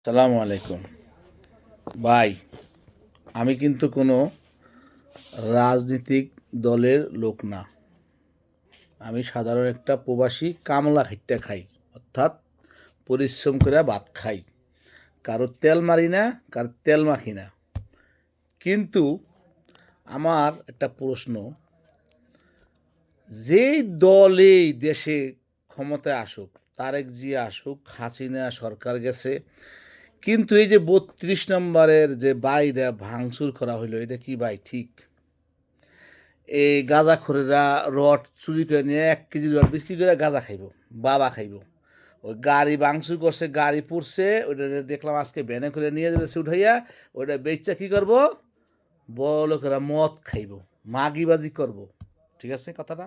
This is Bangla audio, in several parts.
সালামু আলাইকুম ভাই। আমি কিন্তু কোনো রাজনীতিক দলের লোক না। আমি সাধারণ একটা প্রবাসী, কামলা খাইট্টা খাই, অর্থাৎ পরিশ্রম করে ভাত খাই। কারো তেল মারি না, কারো তেল মাখি না। কিন্তু আমার একটা প্রশ্ন, যেই দলেই দেশে ক্ষমতায় আসুক, তারেক জিয়া আসুক, হাসিনা সরকার গেছে, কিন্তু এই যে ৩২ নম্বরের যে বাড়িটা ভাঙচুর করা হইলো, এটা কি ভাই ঠিক? এই গাঁজাখোরেরা রড চুরি করে নিয়ে ১ কেজি রড বিক্রি করে গাঁজা খাইব, বাবা খাইব। ওই গাড়ি ভাঙচুর করছে, গাড়ি পুড়ছে, ওইটা দেখলাম আজকে ভ্যানে করে নিয়ে যেতেছে উঠাইয়া। ওইটা বেচা কী করবো? বড় লোকেরা মদ খাইব, মাগিবাজি করব। ঠিক আছে কথাটা?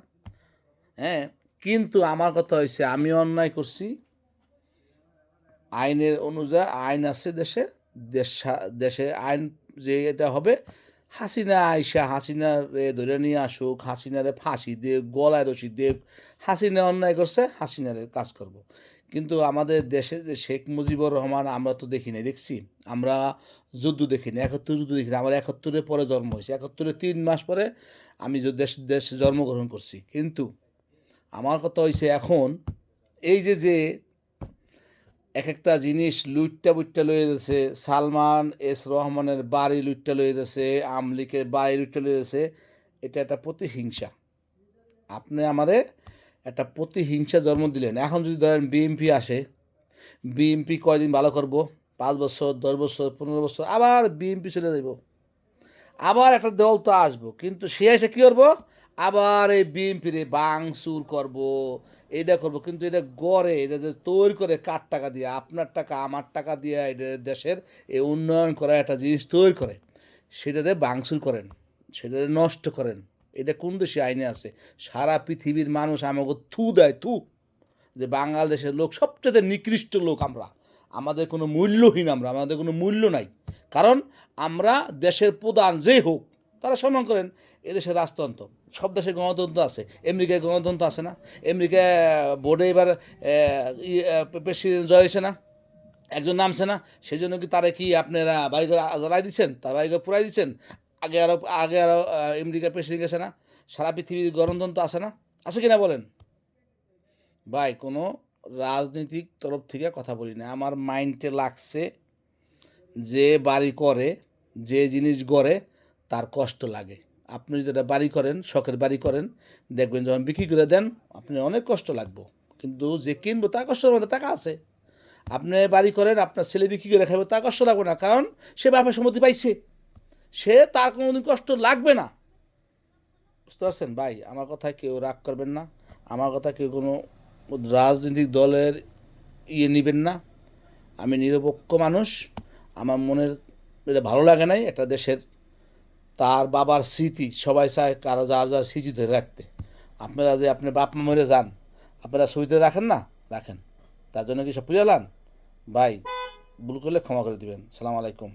হ্যাঁ। কিন্তু আমার কথা হয়েছে, আমি অন্যায় করছি, আইনের অনুযায়ী আইন আছে দেশে, দেশে আইন যে এটা হবে। হাসিনা আইসা হাসিনার ধরে নিয়ে আসুক, হাসিনারে ফাঁসি দে, গলায় রশি দে। হাসিনা অন্যায় করছে, হাসিনারে কাজ করব। কিন্তু আমাদের দেশে যে শেখ মুজিবুর রহমান, আমরা তো দেখি নাই, দেখছি আমরা যুদ্ধ দেখিনি, ৭১ যুদ্ধ দেখিনি। আমার ৭১-এর পরে জন্ম হয়েছে, ৭১-এর 3 মাস পরে আমি দেশে জন্মগ্রহণ করছি। কিন্তু আমার কথা হয়েছে, এখন এই যে এক একটা জিনিস লুইট্টা বুইট্টা লয়ে গেছে, সালমান এস রহমানের বাড়ি লুইট্টা লয়ে গেছে, আমলিকের বাড়ি লুইট্টা লয়ে গেছে। এটা একটা প্রতিহিংসা। আপনি আমারে একটা প্রতিহিংসা জন্ম দিলেন। এখন যদি ধরেন বিএমপি আসে, বিএমপি কয়দিন ভালো করব? 5 বছর, 10 বছর, 15 বছর, আবার বিএমপি চলে যাব। আবার একটা দল তো আসবো, কিন্তু সে এসে কী করবো? আবার এই বিএনপিরে ভাঙচুর করব, এটা করব। কিন্তু এটা গড়ে, এটা যে তৈরি করে কার টাকা দিয়ে, আপনার টাকা আমার টাকা দিয়ে, এটা দেশের এই উন্নয়ন করা একটা জিনিস তৈরি করে, সেটাতে ভাঙচুর করেন, সেটাতে নষ্ট করেন। এটা কোন দেশে আইনে আছে? সারা পৃথিবীর মানুষ আমাকে থু দেয়, থু, যে বাংলাদেশের লোক সবচেয়ে নিকৃষ্ট লোক আমরা। আমাদের কোনো মূল্যহীন, আমাদের কোনো মূল্য নাই। কারণ আমরা দেশের প্রধান যেই হোক, তারা সম্মান করেন। এদেশের রাজতন্ত্র, সব দেশে গণতন্ত্র আছে। আমেরিকায় গণতন্ত্র আছে না? আমেরিকা বোর্ডে এবার প্রেসিডেন্ট জয় হয়েছে না, একজন নামছে না? সেই জন্য কি তারা কি আপনারা বাড়িঘর জ্বালাই দিচ্ছেন, তার বাড়িঘর পুরাই দিচ্ছেন? আগে আরও আমেরিকা প্রেসিডেন্ট গেছে না? সারা পৃথিবীর গণতন্ত্র আছে না? আছে কিনা বলেন ভাই? কোনো রাজনৈতিক তরফ থেকে কথা বলি না। আমার মাইন্ডে লাগছে, যে বাড়ি করে, যে জিনিস গড়ে, তার কষ্ট লাগে। আপনি যদি একটা বাড়ি করেন, শখের বাড়ি করেন, দেখবেন যখন বিক্রি করে দেন, আপনি অনেক কষ্ট লাগবে। কিন্তু যে কিনবো, তার কষ্টের মধ্যে টাকা আছে। আপনি বাড়ি করেন, আপনার ছেলে বিক্রি করে খাবে, তার কষ্ট লাগবে না, কারণ সে বাপের সম্পত্তি পাইছে, সে তার কোনোদিন কষ্ট লাগবে না। বুঝতে পারছেন ভাই? আমার কথায় কেউ রাগ করবেন না, আমার কথা কেউ কোনো রাজনৈতিক দলের নেবেন না। আমি নিরপেক্ষ মানুষ। আমার মনের এটা ভালো লাগে নাই একটা দেশের, তার বাবার স্মৃতি সবাই চায় কারো যার যার স্মৃতি ধরে রাখতে। আপনারা যে আপনার বাপ মা মরে যান, আপনারা সইতে রাখেন না? রাখেন। তার জন্য কি সব পুজালান? ভাই, ভুল করলে ক্ষমা করে দিবেন। সালাম আলাইকুম।